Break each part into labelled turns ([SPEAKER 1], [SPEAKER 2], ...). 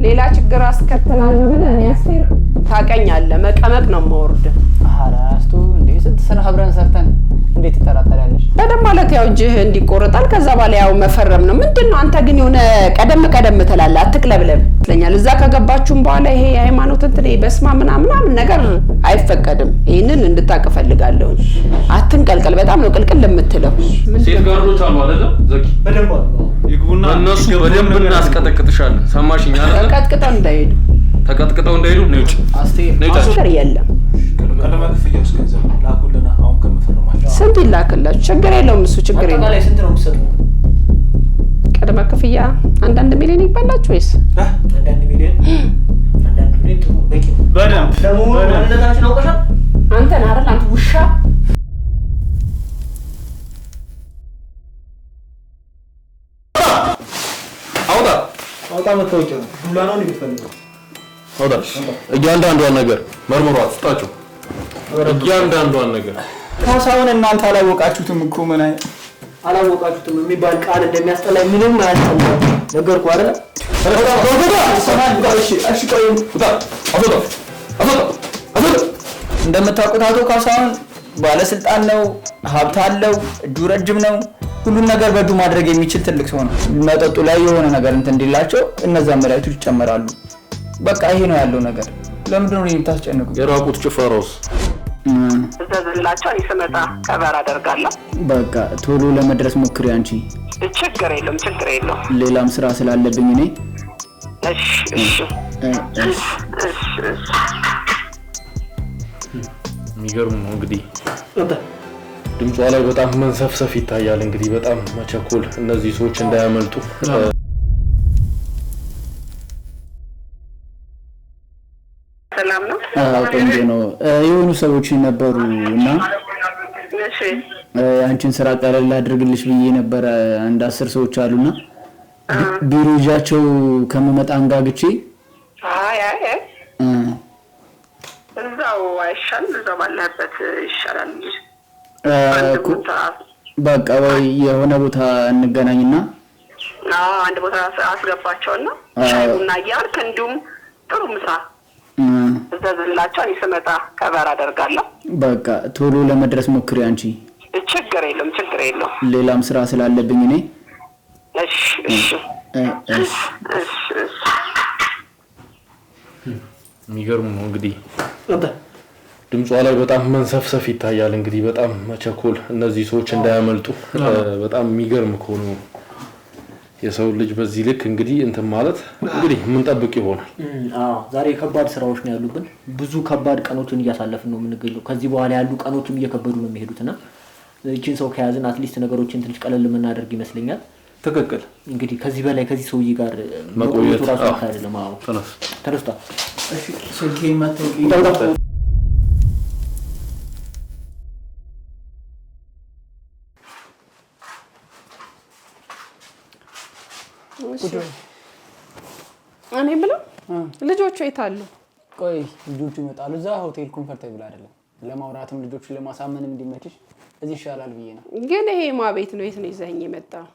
[SPEAKER 1] ሌላ ችግር አስከተላል ብለህ ያስፈር ታቀኛለህ መቀመቅ ነው የማወርድ
[SPEAKER 2] አራስቱ እንዴ ስትሰራ አብረን ሰርተን እንዴት ተጠራጠራለሽ
[SPEAKER 1] በደም ማለት ያው እጅህ እንዲቆርጣል ከዛ በኋላ ያው መፈረም ነው ምንድነው አንተ ግን የሆነ ቀደም ተላላ አትክለብለብ ስለኛል እዛ ከገባችሁም በኋላ ይሄ ሃይማኖት እንትን በስማ ምናምን ነገር አይፈቀድም ይሄንን እንድታቀፈልጋለሁ አትንቀልቀል በጣም ነው ቅልቅል ለምትለው
[SPEAKER 3] ሴት ጋርዶች አሉ አይደል ዘኪ
[SPEAKER 4] በደም ይግቡና
[SPEAKER 3] እነሱ በደም እናስቀጠቅጥሻለን ሰማሽኝ አይደል ተቀጥቅጠው እንዳይሄዱ ነው እጭ ነው
[SPEAKER 1] ችግር የለም
[SPEAKER 4] ቀደም ክፍያው እስከዛ ላኩልና አሁን ከመፈረማቸው
[SPEAKER 1] ስንት ይላክላችሁ ችግር የለውም እሱ ችግር የለውም
[SPEAKER 4] ላይ ስንት ነው የምትሰጡት
[SPEAKER 1] ቀደም ክፍያ አንዳንድ ሚሊዮን ይባላችሁ ወይስ
[SPEAKER 4] አንዳንድ ሚሊዮን ጥሩ በቂ ነው በደም ደሞ ማንነታችን አውቀሻል
[SPEAKER 1] አንተ ነህ አይደል አንተ ውሻ አውጣ
[SPEAKER 4] መተውጨው ዱላ ነው የሚፈልገው
[SPEAKER 3] አውጣ እያንዳንዷን ነገር መርምሯት ስጣቸው እያንዳንዷን ነገር
[SPEAKER 2] ካሳውን እናንተ አላወቃችሁትም እኮ ምን
[SPEAKER 4] አላወቃችሁትም የሚባል ቃል እንደሚያስጠላኝ ምንም አያስጠላም ነገርኩ አይደል እሺ ቆይ
[SPEAKER 2] እንደምታውቁት አቶ ካሳውን ባለስልጣን ነው ሀብት አለው እጁ ረጅም ነው ሁሉ ነገር በዱ ማድረግ የሚችል ትልቅ ሰው ነው መጠጡ ላይ የሆነ ነገር እንዲላቸው እነዛ መላእክቶች ይጨመራሉ በቃ ይሄ ነው ያለው ነገር ለምንድን ነው የምታስጨንቁ
[SPEAKER 3] የራቁት ጭፈራውስ
[SPEAKER 1] እዘዝላቸው ይስመጣ ከበር አደርጋለሁ
[SPEAKER 2] በቃ ቶሎ ለመድረስ ሞክሪ አንቺ
[SPEAKER 1] ችግር የለም
[SPEAKER 2] ሌላም ስራ ስላለብኝ እኔ
[SPEAKER 1] እሺ
[SPEAKER 3] የሚገርም ነው እንግዲህ ድምጿ ላይ በጣም መንሰፍሰፍ ይታያል እንግዲህ በጣም መቸኮል እነዚህ ሰዎች እንዳያመልጡ
[SPEAKER 1] ሰላም ነው
[SPEAKER 2] ቆንጆ ነው የሆኑ ሰዎች ነበሩና
[SPEAKER 1] እሺ
[SPEAKER 2] አንቺን ስራ ቀለል አድርግልሽ ብዬ ነበር አንድ 10 ሰዎች አሉና ቢሮጃቸው ከመመጣ አንጋግቼ
[SPEAKER 1] አይ እዛው አይሻልም እዛው ባለበት ይሻላል
[SPEAKER 2] በቃ ወይ የሆነ ቦታ እንገናኝና
[SPEAKER 1] አንድ ቦታ አስገባቸውና ሻይ ቡና እያልክ እንዲሁም ጥሩ ምሳ እዘዝላቸው ይስመጣ ከበር አደርጋለሁ
[SPEAKER 2] በቃ ቶሎ ለመድረስ ሞክሪ አንቺ
[SPEAKER 1] ችግር የለም
[SPEAKER 2] ሌላም ስራ ስላለብኝ እኔ
[SPEAKER 1] እሺ
[SPEAKER 3] የሚገርም ነው እንግዲህ ድምጿ ላይ በጣም መንሰፍሰፍ ይታያል እንግዲህ በጣም መቸኮል እነዚህ ሰዎች እንዳያመልጡ በጣም የሚገርም ከሆነ የሰው ልጅ በዚህ ልክ እንግዲህ እንትን ማለት እንግዲህ ምን ጠብቅ ይሆናል
[SPEAKER 4] ዛሬ ከባድ ስራዎች ነው ያሉብን ብዙ ከባድ ቀኖችን እያሳለፍን ነው የምንገኘው ከዚህ በኋላ ያሉ ቀኖችም እየከበዱ ነው የሚሄዱትና እቺን ሰው ከያዝን አትሊስት ነገሮችን ትንሽ ቀለል ለምናደርግ ይመስለኛል
[SPEAKER 3] ተከክል
[SPEAKER 4] እንግዲህ ከዚህ በላይ ከዚህ ሰውዬ ጋር
[SPEAKER 3] መቆየት
[SPEAKER 4] አይደለም ተነስታ
[SPEAKER 2] እሺ ስልኬ ማተውቂ
[SPEAKER 1] እኔ ብለው ልጆቹ የታሉ
[SPEAKER 2] ቆይ ልጆቹ ይመጣሉ እዛ ሆቴል ኮምፎርታብል አይደለም ለማውራትም ልጆቹን ለማሳመንም እንዲመችሽ እዚህ ይሻላል ብዬ ነው
[SPEAKER 1] ግን ይሄ ማ ቤት ነው የት ነው ይዘኝ የመጣው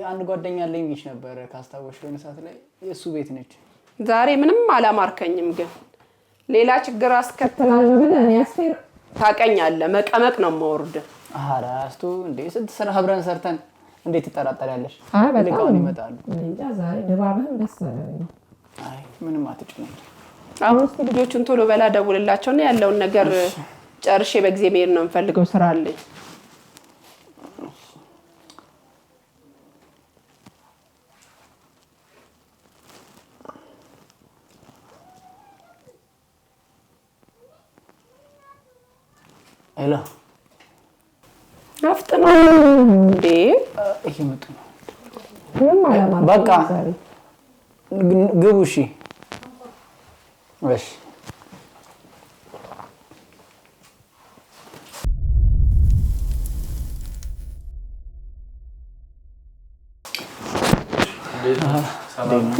[SPEAKER 2] አንድ ጓደኛ አለኝ ብዬሽ ነበር ካስታወሽ ለሆነ ሰዓት ላይ የሱ ቤት ነች
[SPEAKER 1] ዛሬ ምንም አላማርከኝም ግን ሌላ ችግር አስከተላል ብለህ ያስፈር ታቀኛለህ መቀመቅ ነው የማወርድ
[SPEAKER 2] አራስቱ እንዴ ስትሰራ አብረን ሰርተን እንዴት ተጠራጠራለሽ
[SPEAKER 1] በጣም
[SPEAKER 2] ይመጣሉ
[SPEAKER 1] እንጃ ዛሬ ድባብህም ደስ አለኝ
[SPEAKER 2] አይ ምንም አትጨነቂ
[SPEAKER 1] አሁን እስቲ ልጆቹን ቶሎ በላ ደውልላቸውና ያለውን ነገር ጨርሼ በጊዜ መሄድ ነው የምፈልገው ስራ አለኝ
[SPEAKER 2] ሄሎ
[SPEAKER 1] አፍጥነው እንዴ
[SPEAKER 2] እየመጡ ነው
[SPEAKER 1] ምንም አላማረኝም
[SPEAKER 2] በቃ ግቡ እሺ እሺ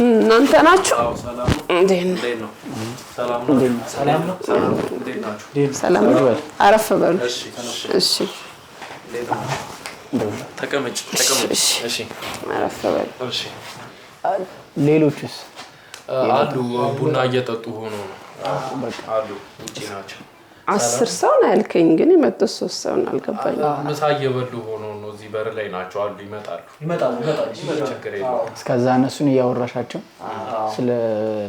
[SPEAKER 1] እናንተ ናችሁ ሰላም ነው። አረፍ በሉ። እሺ
[SPEAKER 3] ተቀመጭ። እሺ አረፍ በሉ። እሺ
[SPEAKER 2] ሌሎችስ
[SPEAKER 3] አሉ ቡና እየጠጡ ሆኖ ነው አሉ ውጪ ናቸው።
[SPEAKER 1] 10 ሰው ነው ያልከኝ ግን የመጡት 3 ሰው ነው አልገባኝም።
[SPEAKER 3] ምሳ እየበሉ ሆኖ ነው እዚህ በር ላይ ናቸው አሉ ይመጣሉ። ችግር የለውም።
[SPEAKER 2] እስከዛ እነሱን እያወራሻቸው ስለ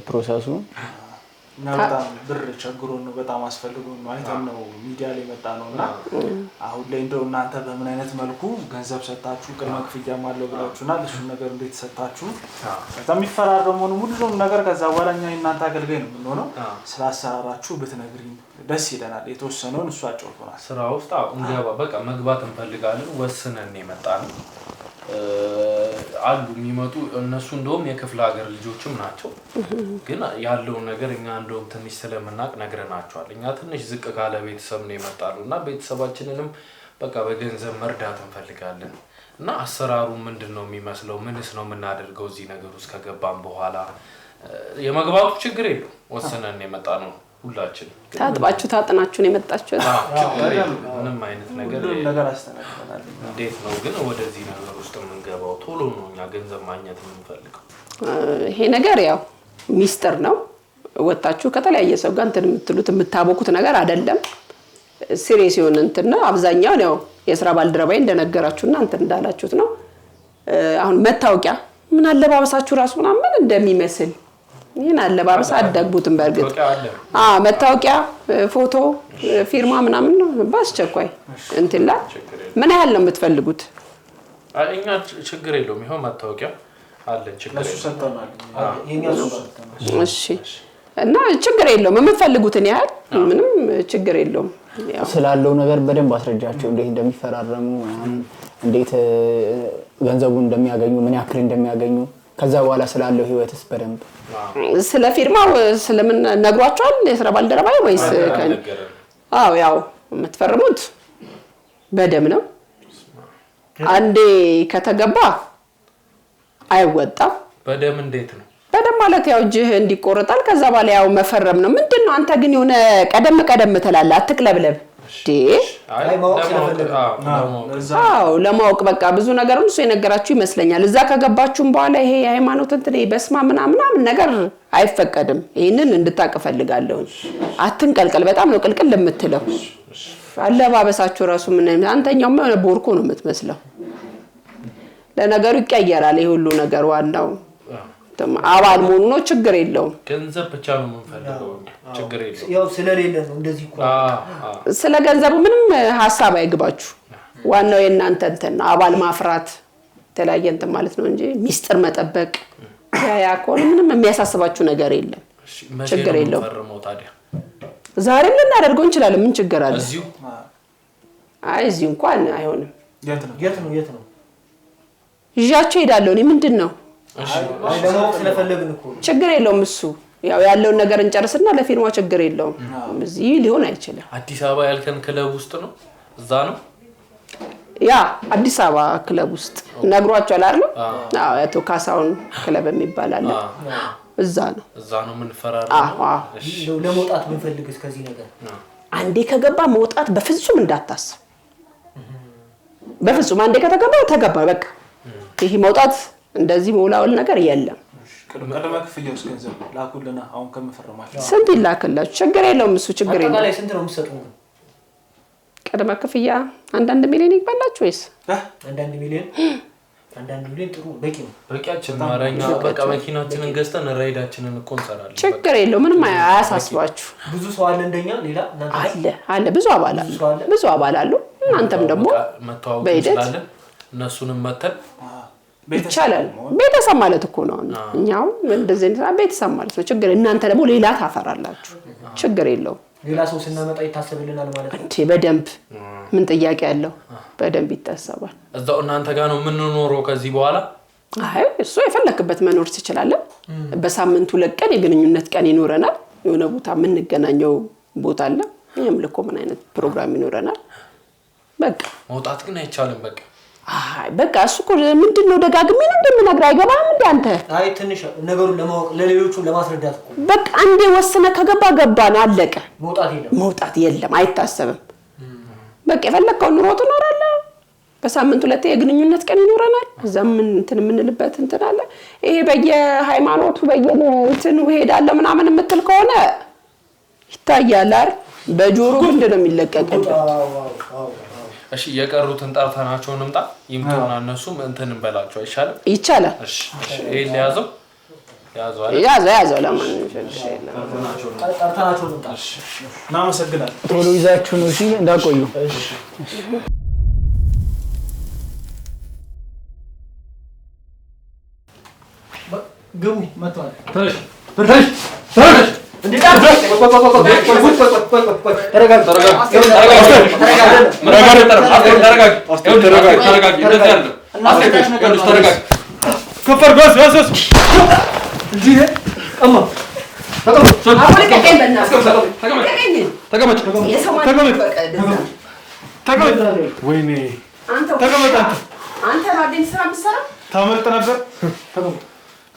[SPEAKER 2] ፕሮሰሱ
[SPEAKER 5] በጣም ብር ቸግሮን ነው በጣም አስፈልጎን ነው አይተን ነው ሚዲያ ላይ መጣ ነውና አሁን ላይ እንደው እናንተ በምን አይነት መልኩ ገንዘብ ሰጣችሁ ቅድመ ክፍያም አለው ብላችሁና እሱን ነገር እንዴት ሰጣችሁ በጣም ይፈራረሙ ነው ሙሉ ነገር ከዛ በኋላኛ እናንተ አገልጋይ ነው የምንሆነው ስላሰራራችሁ ብትነግሪኝ ደስ ይለናል የተወሰነውን እሱ አጫውቶናል
[SPEAKER 3] ስራ ውስጥ እንገባ በቃ መግባት እንፈልጋለን ወስነን የመጣን አሉ የሚመጡ እነሱ እንደውም የክፍለ ሀገር ልጆችም ናቸው ግን ያለው ነገር እኛ እንደውም ትንሽ ስለምናቅ ነግረናቸዋል እኛ ትንሽ ዝቅ ካለ ቤተሰብ ነው የመጣሉና ቤተሰባችንንም በቃ በገንዘብ መርዳት እንፈልጋለን እና አሰራሩ ምንድነው የሚመስለው ምንስ ነው የምናደርገው እዚህ ነገር ውስጥ ከገባን በኋላ የመግባቱ ችግር የለው ወሰነን የመጣነው ሁላችን
[SPEAKER 1] ታጥባችሁ ታጥናችሁ ነው የመጣችሁት
[SPEAKER 3] ምንም አይነት ነገር አስተናግደናል እንዴት ነው ግን ወደዚህ ነገር ውስጥ የምንገባው ቶሎ ነው እኛ ገንዘብ ማግኘት የምንፈልገው
[SPEAKER 1] ይሄ ነገር ያው ሚስጥር ነው ወጣችሁ ከተለያየ ሰው ጋር እንትን የምትሉት የምታቦኩት ነገር አይደለም ሲሪየስ ይሆን እንትን ነው አብዛኛው ነው የሥራ ባልደረባይ እንደነገራችሁና እንትን እንዳላችሁት ነው አሁን መታወቂያ ምን አለባበሳችሁ ራስ ምናምን እንደሚመስል ይሄን አለባበስ አደግቡትን በርግጥ መታወቂያ ፎቶ ፊርማ ምናምን ነው ባስቸኳይ እንትን ላይ ምን ያህል ነው የምትፈልጉት
[SPEAKER 3] እኛ ችግር የለውም ይሄው መታወቂያ አለ ችግር
[SPEAKER 1] የለውም እሺ እና ችግር የለውም የምትፈልጉትን ያህል ምንም ችግር የለውም
[SPEAKER 2] ስላለው ነገር በደንብ አስረጃቸው እንዴት እንደሚፈራረሙ እንዴት ገንዘቡን እንደሚያገኙ ምን ያክል እንደሚያገኙ ከዛ በኋላ ስላለው ህይወትስ በደንብ
[SPEAKER 1] ስለ ፊርማው ስለምን ነግሯቸዋል የሥራ ባልደረባይ ወይስ ያው የምትፈርሙት በደም ነው አንዴ ከተገባ አይወጣም
[SPEAKER 3] በደም እንዴት ነው
[SPEAKER 1] በደም ማለት ያው እጅህ እንዲቆረጣል ከዛ በኋላ ያው መፈረም ነው ምንድነው አንተ ግን የሆነ ቀደም ተላላ አትቅለብለብ ለማወቅ በቃ ብዙ ነገርም እሱ የነገራችሁ ይመስለኛል እዛ ከገባችሁም በኋላ ይሄ የሃይማኖት እንትን በስማ ምናምን ነገር አይፈቀድም ይሄንን እንድታቅ ፈልጋለሁ አትንቀልቀል በጣም ነው ቅልቅል ለምትለው አለባበሳችሁ ራሱ ምን አንተኛውም ቦርኮ ነው የምትመስለው ለነገሩ ይቀየራል ይሄ ሁሉ ነገር ዋናው አባል መሆኑ ነው ችግር የለውም
[SPEAKER 3] ገንዘብ ብቻ ነው የምንፈልገው ችግር የለውም
[SPEAKER 4] ያው ስለሌለ ነው እንደዚህ እኮ
[SPEAKER 1] ስለ ገንዘቡ ምንም ሐሳብ አይግባችሁ ዋናው የእናንተ እንትን አባል ማፍራት ተላየ እንትን ማለት ነው እንጂ ሚስጥር መጠበቅ ያ ኮን ምንም የሚያሳስባችሁ ነገር የለም ችግር የለውም ዛሬ ልናደርገው እንችላለን ምን ችግር አለ እዚሁ እንኳን አይሆንም
[SPEAKER 5] የት ነው
[SPEAKER 1] ይዣቸው ሄዳለሁ እኔ ምንድነው ችግር የለውም እሱ ያው ያለውን ነገር እንጨርስና ለፊርማ ችግር የለውም እዚህ ሊሆን አይችልም
[SPEAKER 3] አዲስ አበባ ያልከን ክለብ ውስጥ ነው እዛ ነው
[SPEAKER 1] ያ አዲስ አበባ ክለብ ውስጥ ነግሯቸዋል አይደል አቶ ካሳውን ክለብ የሚባል አለ እዛ ነው ምን ፈራራ
[SPEAKER 4] እሺ ለመውጣት ምንፈልግስ ከዚህ ነገር
[SPEAKER 1] አንዴ ከገባ መውጣት በፍጹም እንዳታስብ በፍጹም አንዴ ተገባ በቃ ይሄ መውጣት እንደዚህ ሞላውል ነገር የለም
[SPEAKER 5] ቅድመ ክፍያው ገንዘብ ላኩልና አሁን ከመፈረማችሁ
[SPEAKER 1] ስንት ይላክላችሁ ችግር የለውም እሱ ችግር የለም
[SPEAKER 4] አጠቃላይ ስንት ነው የምትሰጡን
[SPEAKER 1] ቅድመ ክፍያ 1 ሚሊዮን ይባላችሁ ወይስ
[SPEAKER 4] 1 ሚሊዮን ጥሩ በቂ ነው
[SPEAKER 3] በቂያችን ማራኛ በቃ መኪናችንን ገዝተን ራይዳችንን እኮ እንሰራለን
[SPEAKER 1] ችግር የለውም ምንም አያሳስባችሁ
[SPEAKER 4] ብዙ ሰው አለ እንደኛ ሌላ
[SPEAKER 1] አለ ብዙ አባል አሉ እናንተም ደግሞ
[SPEAKER 3] በይደት እነሱንም መተን
[SPEAKER 1] ይቻላል ቤተሰብ ማለት እኮ ነው እኛው እንደዚህ ቤተሰብ ማለት ነው ችግር እናንተ ደግሞ ሌላ ታፈራላችሁ ችግር የለውም
[SPEAKER 4] ሌላ ሰው ስናመጣ ይታሰብልናል ማለት ነው
[SPEAKER 1] እንዴ በደንብ ምን ጥያቄ ያለው በደንብ ይታሰባል
[SPEAKER 3] እዛው እናንተ ጋር ነው የምንኖረው ከዚህ በኋላ
[SPEAKER 1] እሱ የፈለክበት መኖር ትችላለህ በሳምንቱ ለቀን የግንኙነት ቀን ይኖረናል የሆነ ቦታ የምንገናኘው ቦታ አለ ይሄም ለኮ ምን አይነት ፕሮግራም ይኖረናል በቃ
[SPEAKER 3] መውጣት ግን አይቻልም በቃ
[SPEAKER 1] አይ በቃ እሱ እኮ ምንድነው ደጋግሜ ነው እንደምነግርህ አይገባም እንዴ አንተ?
[SPEAKER 4] አይ ትንሽ ነገሩን ለማወቅ ለሌሎቹ ለማስረዳት እኮ
[SPEAKER 1] በቃ አንዴ ወስነ ከገባ ነው አለቀ።
[SPEAKER 4] መውጣት
[SPEAKER 1] የለም አይታሰብም። በቃ የፈለከውን ኑሮ ትኖራለህ። በሳምንት 2 የግንኙነት ቀን ይኖረናል። እዛም እንትን የምንልበት እንትን አለ። ይሄ በየሃይማኖቱ በየእንትኑ ሄዳለሁ ምናምን የምትል ከሆነ ይታያል አይደል? በጆሮ ምንድነው የሚለቀቀው?
[SPEAKER 3] እሺ የቀሩትን ጠርተናቸው እንምጣ ይምጡና እነሱም እንትን እንበላቸው አይሻልም?
[SPEAKER 1] ይቻላል።
[SPEAKER 3] እሺ ይሄ ያዘው
[SPEAKER 1] ለማንኛውም
[SPEAKER 5] ጠርተናቸው እንምጣ። እሺ እናመሰግናለን።
[SPEAKER 2] ቶሎ ይዛችሁ ነው እሺ እንዳቆዩ።
[SPEAKER 5] እሺ ግቡ መጥቷል።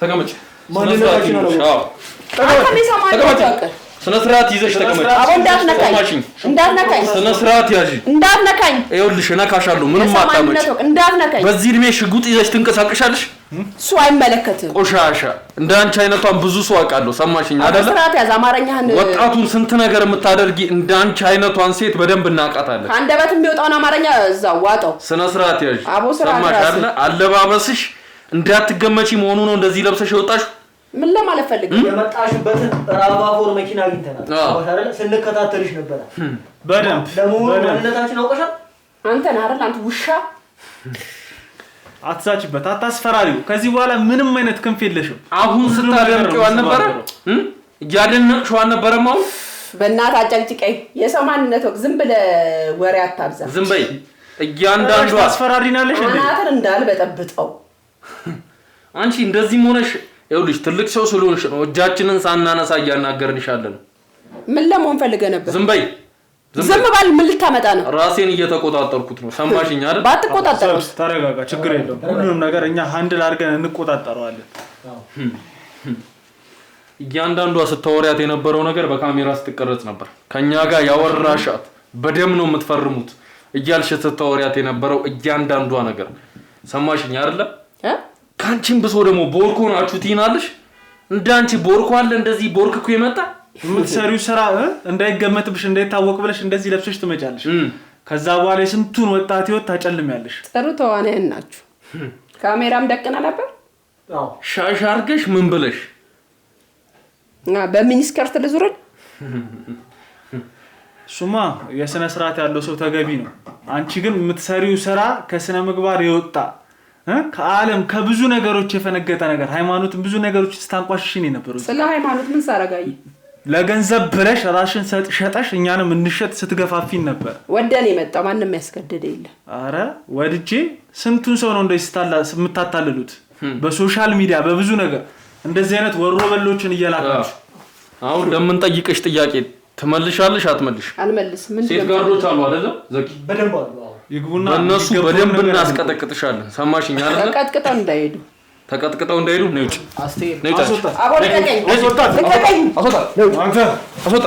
[SPEAKER 3] ተቀመጭ ስነ ስርዓት ይዘሽ ተቀመጭ።
[SPEAKER 1] እንዳትነካኝ
[SPEAKER 3] ስነ ስርዓት ያዢ።
[SPEAKER 1] እንዳትነካኝ
[SPEAKER 3] ይኸውልሽ እነካሻለሁ። ምንም አታመጭ።
[SPEAKER 1] እንዳትነካኝ።
[SPEAKER 3] በዚህ እድሜ ሽጉጥ ይዘሽ ትንቀሳቀሻለሽ?
[SPEAKER 1] እሱ አይመለከትም።
[SPEAKER 3] ቆሻሻ እንዳንቺ አይነቷን ብዙ ሰው አውቃለሁ። ሰማሽኝ አይደል?
[SPEAKER 1] ስርዓት ያዝ። አማርኛህን
[SPEAKER 3] ወጣቱን ስንት ነገር የምታደርጊ እንዳንቺ አይነቷን ሴት በደንብ እናውቃታለን።
[SPEAKER 1] አንደበት የሚወጣውን አማርኛ እዛው ዋጠው።
[SPEAKER 3] ስነ ስርዓት ያዢ። ሰማሽ አይደል? አለባበስሽ እንዳትገመቺ መሆኑ ነው እንደዚህ ለብሰሽ የወጣሽው።
[SPEAKER 1] ምን ለማለት ፈልገህ?
[SPEAKER 4] የመጣሽበትን ራባቦር መኪና አግኝተናል። አይደል? ስንከታተልሽ ነበር።
[SPEAKER 5] በደንብ
[SPEAKER 4] ለሞኑ ማንነታችን አውቀሻል?
[SPEAKER 1] አንተ ነህ አይደል? አንተ ውሻ
[SPEAKER 5] አትሳጭበት፣ አታስፈራሪው። ከዚህ በኋላ ምንም አይነት ክንፍ የለሽም።
[SPEAKER 3] አሁን ስታደምጪው አልነበረ? እያደነቅሽው አልነበረም? አሁን
[SPEAKER 1] በእናትህ አጨቅጭቀኝ። የሰው ማንነት ወቅ ዝም ብለህ ወሬ አታብዛ።
[SPEAKER 3] ዝም በይ። እያንዳንዱ
[SPEAKER 5] አስፈራሪናለሽ እንዴ?
[SPEAKER 1] አናትን እንዳልበጠብጠው።
[SPEAKER 3] አንቺ እንደዚህ ሆነሽ ይኸውልሽ ትልቅ ሰው ስለሆንሽ ነው እጃችንን ሳናነሳ እያናገርንሻለን።
[SPEAKER 1] ምን ለመሆን ፈልገህ ነበር?
[SPEAKER 3] ዝም በይ።
[SPEAKER 1] ዝም ባል ምን ልታመጣ ነው?
[SPEAKER 3] ራሴን እየተቆጣጠርኩት ነው። ሰማሽኝ አይደል?
[SPEAKER 1] ባትቆጣጠርስ?
[SPEAKER 5] ተረጋጋ፣ ችግር የለውም። ሁሉንም ነገር እኛ ሃንድል አድርገን እንቆጣጠረዋለን።
[SPEAKER 3] እያንዳንዷ ስታወሪያት የነበረው ነገር በካሜራ ስትቀረጽ ነበር። ከኛ ጋር ያወራሻት በደም ነው የምትፈርሙት እያልሽ ስታወሪያት የነበረው እያንዳንዷ ነገር ሰማሽኝ አይደል? ካንቺም ብሶ ደግሞ ቦርኮ ናችሁ ትይናለሽ። እንዳንቺ ቦርኮ አለ እንደዚህ ቦርክኩ የመጣ
[SPEAKER 5] የምትሰሪው ስራ እንዳይገመትብሽ እንዳይታወቅ ብለሽ እንደዚህ ለብሰሽ ትመጫለሽ። ከዛ በኋላ ስንቱን ወጣት ህይወት ታጨልሚያለሽ።
[SPEAKER 1] ጥሩ ተዋናያን ናችሁ። ካሜራም ደቅና ነበር።
[SPEAKER 3] ሻሽ አርገሽ ምን ብለሽ
[SPEAKER 1] በሚኒስከርት ልዙረን።
[SPEAKER 5] ሱማ የስነ ስርዓት ያለው ሰው ተገቢ ነው። አንቺ ግን የምትሰሪው ስራ ከስነ ምግባር የወጣ ከዓለም ከብዙ ነገሮች የፈነገጠ ነገር ሃይማኖትን ብዙ ነገሮች ስታንቋሽሽኝ ነበር።
[SPEAKER 1] ስለ ሃይማኖት ምን ሳረጋይ?
[SPEAKER 5] ለገንዘብ ብለሽ ራስሽን ሸጠሽ እኛንም እንሸጥ ስትገፋፊን ነበር።
[SPEAKER 1] ወደኔ የመጣው ማንንም ያስገደደ የለ።
[SPEAKER 5] አረ ወድጄ ስንቱን ሰው ነው እንደዚህ ስታታልሉት በሶሻል ሚዲያ በብዙ ነገር እንደዚህ አይነት ወሮ በሎችን እየላካችሁ።
[SPEAKER 3] አሁን ለምን ጠይቀሽ ጥያቄ ትመልሻለሽ? አትመልሽ?
[SPEAKER 1] አልመልስም። ምን
[SPEAKER 3] ሴት ጋርዶች አሉ አይደል? ዘኪ
[SPEAKER 4] በደንብ አሉ።
[SPEAKER 5] ይግቡና
[SPEAKER 3] እነሱ በደንብ እናስቀጠቅጥሻለን። ሰማሽኝ አይደል?
[SPEAKER 1] ተቀጥቅጠው እንዳይሄዱ
[SPEAKER 3] ተቀጥቅጠው እንዳይሄዱ ነው። እጭ
[SPEAKER 2] አስቴር
[SPEAKER 3] ነው። አስወጣ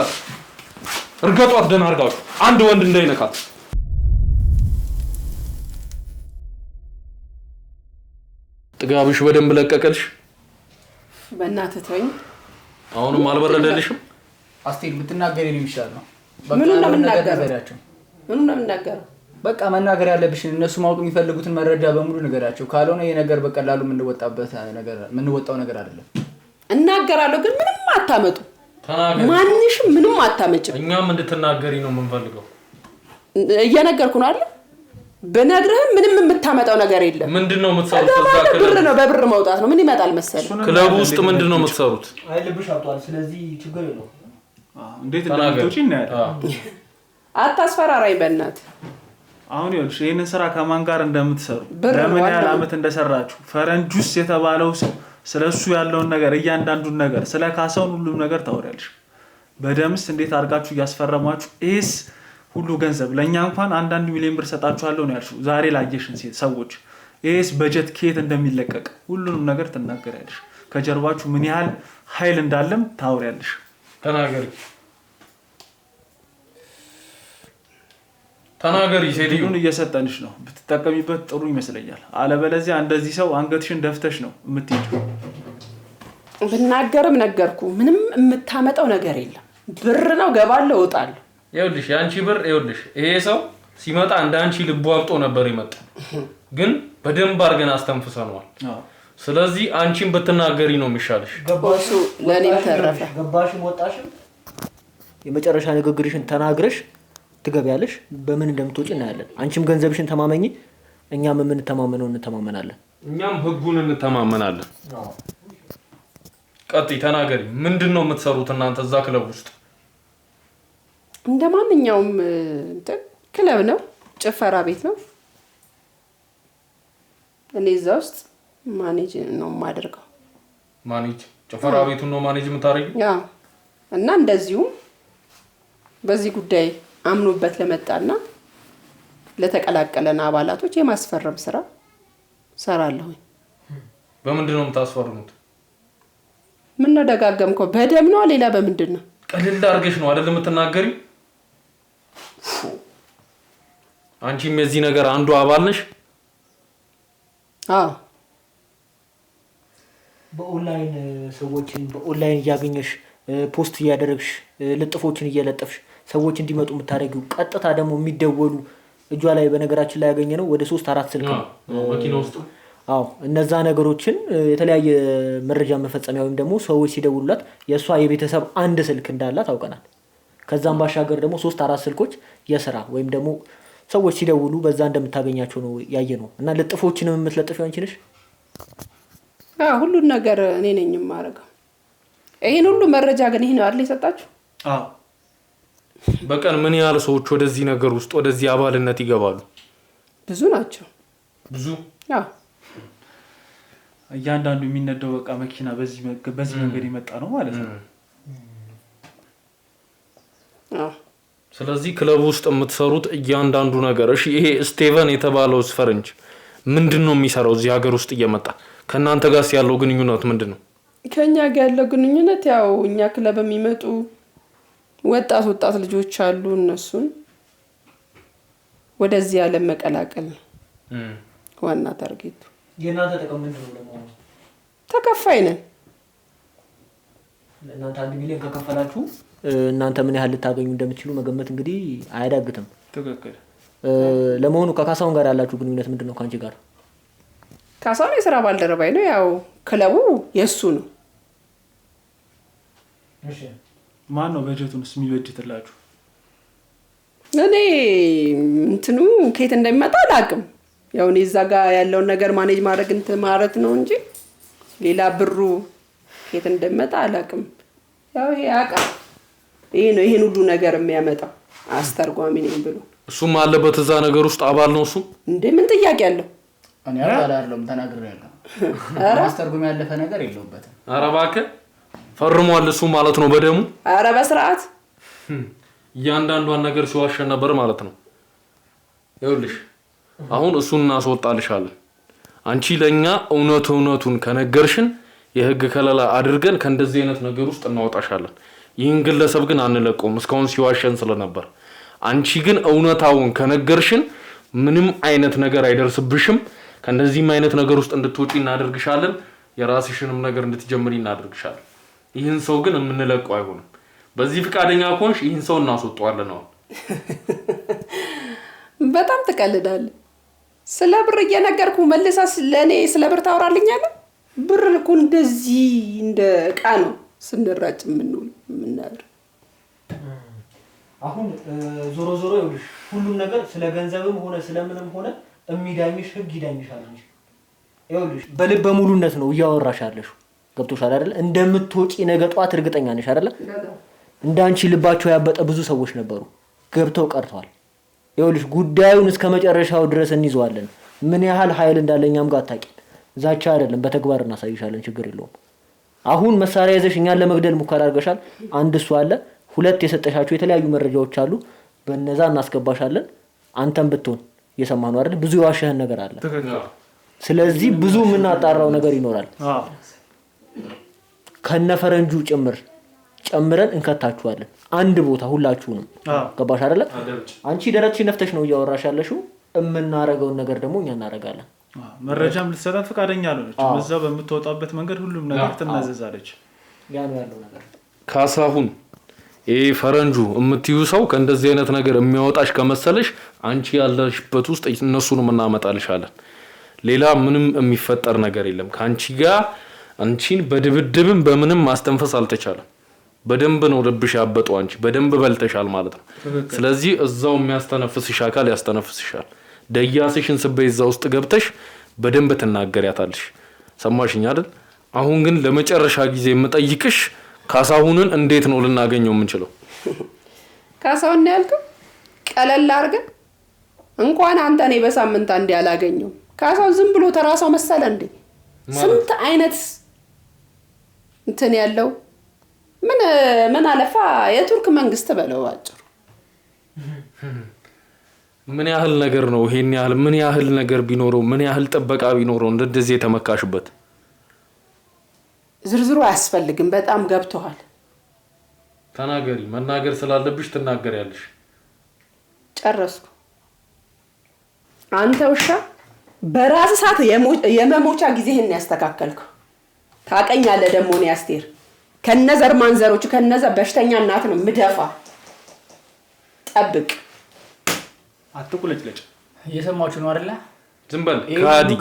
[SPEAKER 3] እርገጧት ደህና አድርጋችሁ አንድ ወንድ እንዳይነካት። ጥጋብሽ በደንብ ለቀቀልሽ።
[SPEAKER 1] በእናትህ ተወኝ።
[SPEAKER 3] አሁንም አልበረደልሽም?
[SPEAKER 2] አስቴር ብትናገሪ ነው የሚሻለው።
[SPEAKER 1] ምኑን ነው የምናገረው? ምኑን ነው የምናገረው?
[SPEAKER 2] በቃ መናገር ያለብሽን እነሱ ማወቅ የሚፈልጉትን መረጃ በሙሉ ንገራቸው። ካልሆነ ይሄ ነገር በቀላሉ የምንወጣው ነገር አይደለም።
[SPEAKER 1] እናገራለሁ ግን ምንም አታመጡ።
[SPEAKER 3] ተናገሪ።
[SPEAKER 1] ማንሽም ምንም አታመጭም።
[SPEAKER 3] እኛም እንድትናገሪ ነው የምንፈልገው።
[SPEAKER 1] እየነገርኩ ነው አይደል? በነግርህም ምንም የምታመጣው ነገር የለም።
[SPEAKER 3] ምንድነው የምትሰሩት?
[SPEAKER 1] ብር ነው በብር መውጣት ነው። ምን ይመጣል መሰለህ?
[SPEAKER 3] ክለቡ ውስጥ ምንድነው የምትሰሩት?
[SPEAKER 4] አይልብሽ አጥቷል። ስለዚህ ችግር የለውም።
[SPEAKER 5] እንዴት እንደምትወጪ እናያለን።
[SPEAKER 1] አታስፈራራኝ በእናትህ።
[SPEAKER 5] አሁን ይኸውልሽ ይሄንን ስራ ከማን ጋር እንደምትሰሩ ለምን ያህል አመት እንደሰራችሁ ፈረንጁስ የተባለው ሰው ስለሱ ያለውን ነገር እያንዳንዱን ነገር ስለ ካሳውን ሁሉም ነገር ታወሪያለሽ። በደምስ እንዴት አድርጋችሁ እያስፈረማችሁ ኤስ ሁሉ ገንዘብ ለእኛ እንኳን 1 ሚሊዮን ብር ሰጣችኋለሁ ነው ያልሽው ዛሬ ላየሽን ሰዎች ይሄስ በጀት ከየት እንደሚለቀቅ ሁሉንም ነገር ትናገሪያለሽ። ከጀርባችሁ ምን ያህል ኃይል እንዳለም ታወሪያለሽ።
[SPEAKER 3] ተናገሪ ሴትዮን
[SPEAKER 5] እየሰጠንሽ ነው ብትጠቀሚበት ጥሩ ይመስለኛል። አለበለዚያ እንደዚህ ሰው አንገትሽን ደፍተሽ ነው የምትሄጂው።
[SPEAKER 1] ብናገርም ነገርኩ ምንም የምታመጣው ነገር የለም። ብር ነው ገባለሁ እወጣለሁ።
[SPEAKER 3] ይኸውልሽ ያንቺ ብር ይኸውልሽ ይሄ ሰው ሲመጣ እንዳንቺ ልቡ አብጦ ነበር ይመጣ ግን በደንብ አድርገን አስተንፍሰናል። ስለዚህ አንቺን ብትናገሪ ነው የሚሻልሽ።
[SPEAKER 4] ገባሽ ለኔም ተረፈ ገባሽም ወጣሽም የመጨረሻ ንግግርሽን ተናግረሽ ትገቢያለሽ። በምን እንደምትወጪ እናያለን። አንቺም ገንዘብሽን ተማመኚ፣ እኛም የምንተማመነው እንተማመናለን።
[SPEAKER 3] እኛም ህጉን እንተማመናለን። ቀጥይ ተናገሪ። ምንድነው የምትሰሩት እናንተ እዛ ክለብ ውስጥ?
[SPEAKER 1] እንደማንኛውም ክለብ ነው፣ ጭፈራ ቤት ነው። እኔ እዛ ውስጥ ማኔጅ ነው የማደርገው።
[SPEAKER 3] ማኔጅ ጭፈራ ቤቱን ነው ማኔጅ የምታደርጊው?
[SPEAKER 1] ያ እና እንደዚሁም በዚህ ጉዳይ አምኖበት ለመጣና ለተቀላቀለን አባላቶች የማስፈረም ስራ ሰራለሁ።
[SPEAKER 3] በምንድን ነው የምታስፈርሙት?
[SPEAKER 1] ምን ነው ደጋገምከው? በደም ነው ሌላ በምንድን ነው?
[SPEAKER 3] ቀልል አድርገሽ ነው አይደል የምትናገሪ? አንቺም የዚህ ነገር አንዱ አባል ነሽ?
[SPEAKER 1] አዎ።
[SPEAKER 4] በኦንላይን ሰዎችን በኦንላይን እያገኘሽ ፖስት እያደረግሽ ልጥፎችን እየለጠፍሽ ሰዎች እንዲመጡ የምታደርጊው ቀጥታ ደግሞ የሚደወሉ እጇ ላይ በነገራችን ላይ ያገኘ ነው ወደ 3-4 ስልክ ነው
[SPEAKER 3] መኪና ውስጥ።
[SPEAKER 4] አዎ እነዛ ነገሮችን የተለያየ መረጃ መፈጸሚያ ወይም ደግሞ ሰዎች ሲደውሉላት የሷ የቤተሰብ አንድ ስልክ እንዳላት አውቀናል። ከዛም ባሻገር ደግሞ 3-4 ስልኮች የሥራ ወይም ደግሞ ሰዎች ሲደውሉ በዛ እንደምታገኛቸው ነው ያየነው። እና ልጥፎችንም የምትለጥፊው አንቺ ነሽ?
[SPEAKER 1] ሁሉን ነገር እኔ ነኝ የማደርገው። ይሄን ሁሉ መረጃ ግን ይሄን አይደል የሰጣችሁ?
[SPEAKER 5] አዎ።
[SPEAKER 3] በቀን ምን ያህል ሰዎች ወደዚህ ነገር ውስጥ ወደዚህ አባልነት ይገባሉ?
[SPEAKER 1] ብዙ ናቸው።
[SPEAKER 3] ብዙ?
[SPEAKER 1] አዎ።
[SPEAKER 5] እያንዳንዱ የሚነዳው በቃ መኪና በዚህ መንገድ የመጣ ነው ማለት ነው።
[SPEAKER 1] አዎ።
[SPEAKER 3] ስለዚህ ክለብ ውስጥ የምትሰሩት እያንዳንዱ ነገር እሺ፣ ይሄ ስቴቨን የተባለው ፈረንጅ ምንድነው የሚሰራው እዚህ ሀገር ውስጥ እየመጣ? ከናንተ ጋር ያለው ግንኙነት ምንድነው?
[SPEAKER 1] ከኛ ጋር ያለው ግንኙነት ያው እኛ ክለብ የሚመጡ ወጣት ልጆች አሉ። እነሱን ወደዚህ ዓለም መቀላቀል ነው ዋና ታርጌቱ።
[SPEAKER 4] የናንተ ጥቅም ምንድነው ለማለት?
[SPEAKER 1] ተከፋይ ነን።
[SPEAKER 4] እናንተ 1 ሚሊዮን ከከፈላችሁ እናንተ ምን ያህል ልታገኙ እንደምትችሉ መገመት እንግዲህ አያዳግትም።
[SPEAKER 5] ትክክል።
[SPEAKER 4] ለመሆኑ ከካሳውን ጋር ያላችሁ ግንኙነት ምንድነው? ካንቺ ጋር?
[SPEAKER 1] ካሳውን የሥራ ባልደረባይ ነው። ያው ክለቡ የሱ ነው።
[SPEAKER 5] እሺ ማን ነው በጀቱንስ የሚበጅትላችሁ?
[SPEAKER 1] እኔ እንትኑ ከየት እንደሚመጣ አላውቅም። ያው እኔ እዛ ጋር ያለውን ነገር ማኔጅ ማድረግ ማለት ነው እንጂ ሌላ ብሩ ከየት እንደሚመጣ አላውቅም። ያው ይሄ ይሄን ሁሉ ነገር የሚያመጣው አስተርጓሚ ነኝ ብሎ
[SPEAKER 3] እሱም አለበት እዛ ነገር ውስጥ አባል ነው። እሱ
[SPEAKER 1] እንዴ ምን ጥያቄ አለው?
[SPEAKER 2] እኔ አላለም ተናግሬያለሁ። አስተርጓሚ ያለፈ ነገር የለውበትም።
[SPEAKER 3] ኧረ እባክህ ፈርሟል እሱ ማለት ነው በደሙ።
[SPEAKER 1] ኧረ በስርዓት
[SPEAKER 3] እያንዳንዷን ነገር ሲዋሸን ነበር ማለት ነው። ይኸውልሽ አሁን እሱን እናስወጣልሻለን። አንቺ ለኛ እውነቱን ከነገርሽን የህግ ከለላ አድርገን ከእንደዚህ አይነት ነገር ውስጥ እናወጣሻለን። ይህን ግለሰብ ግን አንለቀውም እስካሁን ሲዋሸን ስለነበር። አንቺ ግን እውነታውን ከነገርሽን ምንም አይነት ነገር አይደርስብሽም። ከእንደዚህም አይነት ነገር ውስጥ እንድትወጪ እናደርግሻለን። የራስሽንም ነገር እንድትጀምሪ እናደርግሻለን። ይህን ሰው ግን የምንለቀው አይሆንም። በዚህ ፍቃደኛ ከሆንሽ ይህን ሰው እናስወጣዋለን ነው።
[SPEAKER 1] በጣም ትቀልዳለህ። ስለ ብር እየነገርኩ መልሳ ለኔ ስለ ብር ታወራልኛለህ? ብር እኮ እንደዚህ እንደ ዕቃ ነው ስንራጭ የምናድር።
[SPEAKER 4] አሁን ዞሮ ይኸውልሽ ሁሉም ነገር ስለ ገንዘብም ሆነ ስለምንም ሆነ የሚዳኝሽ ህግ ይዳኝሻል እንጂ ይኸውልሽ በልበ ሙሉነት ነው እያወራሽ ያለሽው። ገብቶሻል አይደል? እንደምትወጪ ነገ ጧት እርግጠኛ ነሽ አይደል? እንዳንቺ ልባቸው ያበጠ ብዙ ሰዎች ነበሩ፣ ገብተው ቀርተዋል። ይኸውልሽ ጉዳዩን እስከ መጨረሻው ድረስ እንይዘዋለን። ምን ያህል ኃይል እንዳለኛም ጋር አታውቂም። ዛቻ አይደለም በተግባር እናሳይሻለን። ችግር የለውም። አሁን መሳሪያ ይዘሽ እኛን ለመግደል ሙከራ አድርገሻል። አንድ እሱ አለ፣ 2 የሰጠሻቸው የተለያዩ መረጃዎች አሉ። በነዛ እናስገባሻለን። አንተም ብትሆን እየሰማህ ነው አይደል? ብዙ የዋሸህን ነገር አለ። ስለዚህ ብዙ የምናጣራው ነገር ይኖራል። ከነፈረንጁ ጨምረን እንከታችኋለን አንድ ቦታ ሁላችሁንም። ገባሽ አይደለ? አንቺ ደረትሽ ነፍተሽ ነው እያወራሽ ያለሽው። የምናረገውን ነገር ደግሞ እኛ እናረጋለን።
[SPEAKER 5] መረጃም ልትሰጣት ፈቃደኛ አልሆነችም። እዛው በምትወጣበት መንገድ ሁሉም ነገር ትናዘዛለች።
[SPEAKER 4] ያ ነው ያለው ነገር።
[SPEAKER 3] ካሳሁን ይሄ ፈረንጁ የምትዩ ሰው ከእንደዚህ አይነት ነገር የሚያወጣሽ ከመሰለሽ አንቺ ያለሽበት ውስጥ እነሱንም እናመጣልሻለን። ሌላ ምንም የሚፈጠር ነገር የለም። ከአንቺ ጋር አንቺን በድብድብም በምንም ማስተንፈስ አልተቻለም። በደንብ ነው ልብሽ ያበጠው። አንቺ በደንብ በልተሻል ማለት ነው። ስለዚህ እዛው የሚያስተነፍስሽ አካል ያስተነፍስሻል። ደያስሽን ስበይ እዛ ውስጥ ገብተሽ በደንብ ትናገሪያታለሽ። ሰማሽኝ አይደል? አሁን ግን ለመጨረሻ ጊዜ የምጠይቅሽ ካሳሁንን እንዴት ነው ልናገኘው የምንችለው?
[SPEAKER 1] ካሳሁን ነው ያልከው? ቀለል አድርገን እንኳን አንተ እኔ በሳምንት አንዴ ያላገኘው ካሳሁን ዝም ብሎ ተራሳው መሰለ እንዴ? ስንት አይነት እንትን ያለው ምን አለፋ የቱርክ መንግስት በለው አጭሩ።
[SPEAKER 3] ምን ያህል ነገር ነው ይሄን ያህል ምን ያህል ነገር ቢኖረው ምን ያህል ጥበቃ ቢኖረው እንደዚህ የተመካሽበት?
[SPEAKER 1] ዝርዝሩ አያስፈልግም። በጣም ገብቷል።
[SPEAKER 3] ተናገሪ። መናገር ስላለብሽ ትናገሪያለሽ።
[SPEAKER 1] ጨረስኩ። አንተ ውሻ በራስ ሰዓት የመሞቻ ጊዜህን ያስተካከልከው ታቀኛለህ። ደግሞ ነው አስቴር ከነዘር ማንዘሮች ከነዛ በሽተኛ እናት ነው ምደፋ። ጠብቅ።
[SPEAKER 2] አትቁለጭለጭ። እየሰማችሁ ነው አይደለ?
[SPEAKER 3] ዝም በል ካዲ።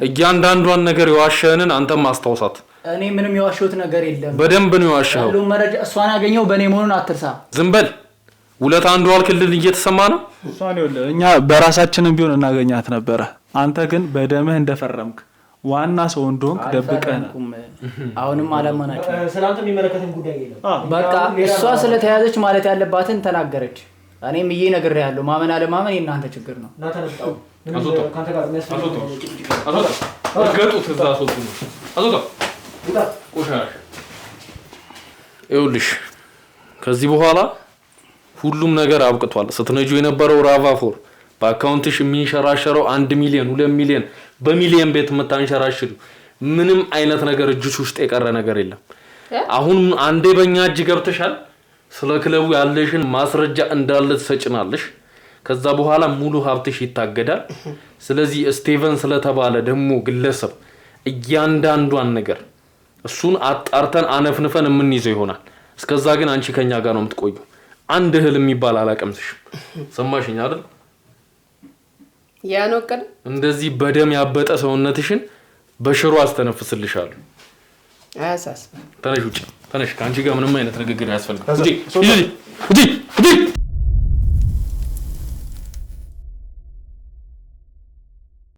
[SPEAKER 3] እያንዳንዷን ነገር የዋሸህንን አንተም ማስታወሳት።
[SPEAKER 2] እኔ ምንም የዋሸሁት ነገር የለም።
[SPEAKER 3] በደንብ ነው የዋሸኸው።
[SPEAKER 2] ሁሉ መረጃ እሷን ያገኘው በእኔ መሆኑን አትርሳ።
[SPEAKER 3] ዝም በል። ሁለት አንዱ አልክልል እየተሰማ ነው።
[SPEAKER 5] እሷን ይኸውልህ እኛ በራሳችንም ቢሆን እናገኛት ነበረ። አንተ ግን በደምህ እንደፈረምክ ዋና ሰው እንደሆንክ ደብቀህ ነው።
[SPEAKER 2] አሁንም አላማናችሁ።
[SPEAKER 4] ስላንተ የሚመለከተን ጉዳይ የለም።
[SPEAKER 2] በቃ እሷ ስለተያዘች ማለት ያለባትን ተናገረች። እኔም ይሄ ነገር ያለው ማመን አለማመን የእናንተ ችግር ነው።
[SPEAKER 4] ናተነጣው
[SPEAKER 3] ካንተ ጋር የሚያስፈልግ እርገጡት። እዛ አስወጡ። ቆሻሻ። ይኸውልሽ ከዚህ በኋላ ሁሉም ነገር አብቅቷል። ስትነጁ የነበረው ራቫፎር በአካውንትሽ የሚንሸራሸረው 1 ሚሊዮን 2 ሚሊዮን በሚሊዮን ቤት የምታንሸራሽሩ ምንም አይነት ነገር እጅሽ ውስጥ የቀረ ነገር የለም። አሁን አንዴ በእኛ እጅ ገብተሻል። ስለ ክለቡ ያለሽን ማስረጃ እንዳለ ትሰጭናለሽ። ከዛ በኋላ ሙሉ ሀብትሽ ይታገዳል። ስለዚህ ስቲቨን ስለተባለ ደግሞ ግለሰብ እያንዳንዷን ነገር እሱን አጣርተን አነፍንፈን የምንይዘው ይሆናል። እስከዛ ግን አንቺ ከኛ ጋር ነው የምትቆዩ። አንድ እህል የሚባል አላቀምስሽም። ሰማሽኝ አይደል?
[SPEAKER 1] ያ ነው ቀን
[SPEAKER 3] እንደዚህ በደም ያበጠ ሰውነትሽን በሽሮ አስተነፍስልሻለሁ።
[SPEAKER 1] አያሳስብ።
[SPEAKER 3] ተነሽ ውጭ ተነሽ። ከአንቺ ጋር ምንም አይነት ንግግር አያስፈልግም።